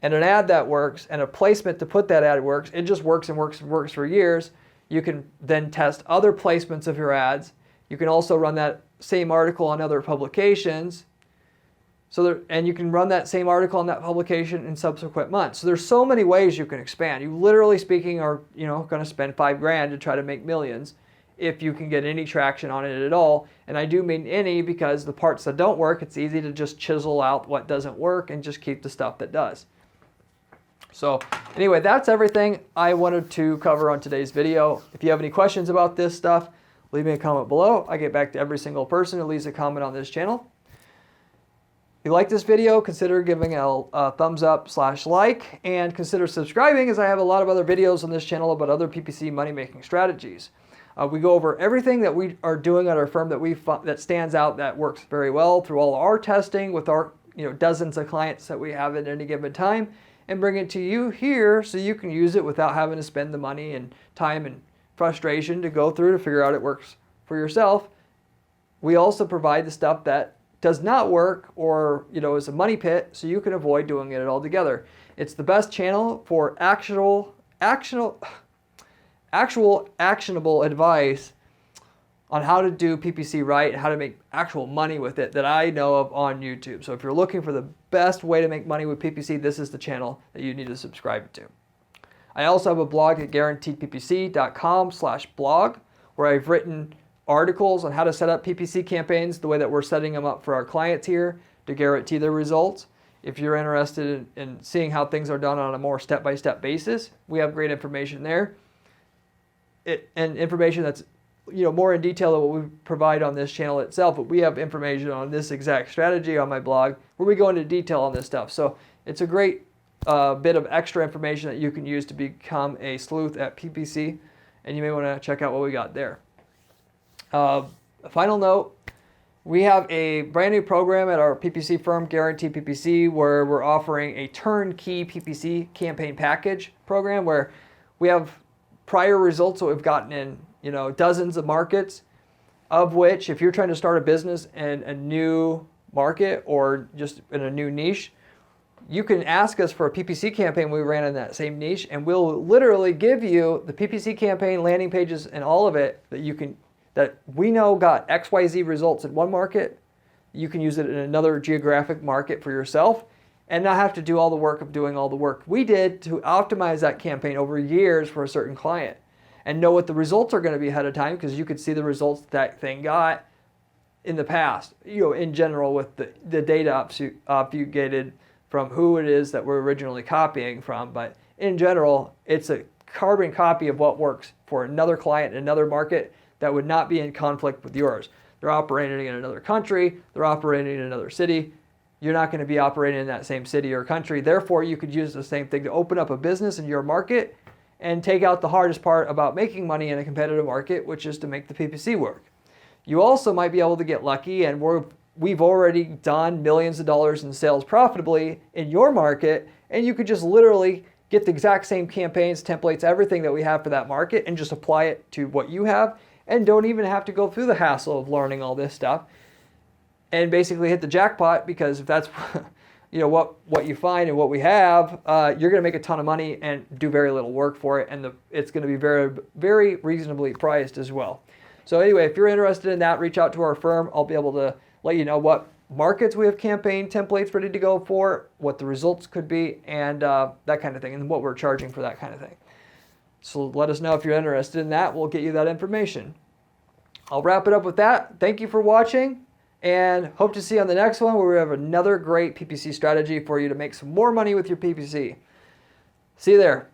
and an ad that works and a placement to put that ad works, it just works and works and works for years. You can then test other placements of your ads. You can also run that same article on other publications. And you can run that same article on that publication in subsequent months. So there's so many ways you can expand. You literally speaking are, going to spend $5,000 to try to make millions if you can get any traction on it at all. And I do mean any, because the parts that don't work, it's easy to just chisel out what doesn't work and just keep the stuff that does. So anyway, that's everything I wanted to cover on today's video. If you have any questions about this stuff, leave me a comment below. I get back to every single person who leaves a comment on this channel. If you like this video, consider giving a thumbs up / like, and consider subscribing, as I have a lot of other videos on this channel about other PPC money-making strategies. We go over everything that we are doing at our firm that stands out, that works very well through all our testing with our dozens of clients that we have at any given time, and bring it to you here so you can use it without having to spend the money and time and frustration to go through to figure out it works for yourself. We also provide the stuff that does not work or is a money pit, so you can avoid doing it altogether. It's the best channel for actual actionable advice on how to do PPC right and how to make actual money with it that I know of on YouTube. So if you're looking for the best way to make money with PPC, this is the channel that you need to subscribe to. I also have a blog at guaranteedppc.com/blog, where I've written articles on how to set up PPC campaigns the way that we're setting them up for our clients here to guarantee their results. If you're interested in seeing how things are done on a more step-by-step basis, we have great information there. And information that's more in detail than what we provide on this channel itself, but we have information on this exact strategy on my blog where we go into detail on this stuff. So it's a great bit of extra information that you can use to become a sleuth at PPC, and you may want to check out what we got there. A final note, we have a brand new program at our PPC firm, Guaranteed PPC, where we're offering a turnkey PPC campaign package program where we have prior results that we've gotten in dozens of markets, of which if you're trying to start a business in a new market or just in a new niche, you can ask us for a PPC campaign we ran in that same niche, and we'll literally give you the PPC campaign, landing pages, and all of it that we know got XYZ results in one market. You can use it in another geographic market for yourself and not have to do all the work of doing all the work we did to optimize that campaign over years for a certain client, and know what the results are going to be ahead of time, because you could see the results that thing got in the past, in general, with the data obfuscated from who it is that we're originally copying from. But in general, it's a carbon copy of what works for another client in another market that would not be in conflict with yours. They're operating in another country, they're operating in another city. You're not going to be operating in that same city or country. Therefore, you could use the same thing to open up a business in your market and take out the hardest part about making money in a competitive market, which is to make the PPC work. You also might be able to get lucky, and we've already done millions of dollars in sales profitably in your market, and you could just literally get the exact same campaigns, templates, everything that we have for that market, and just apply it to what you have, and don't even have to go through the hassle of learning all this stuff, and basically hit the jackpot, because if that's what you find and what we have, you're going to make a ton of money and do very little work for it, and it's going to be very, very reasonably priced as well. So anyway, if you're interested in that, reach out to our firm. I'll be able to let you know what markets we have campaign templates ready to go for, what the results could be, and that kind of thing, and what we're charging for that kind of thing. So let us know if you're interested in that. We'll get you that information. I'll wrap it up with that. Thank you for watching, and hope to see you on the next one, where we have another great PPC strategy for you to make some more money with your PPC. See you there.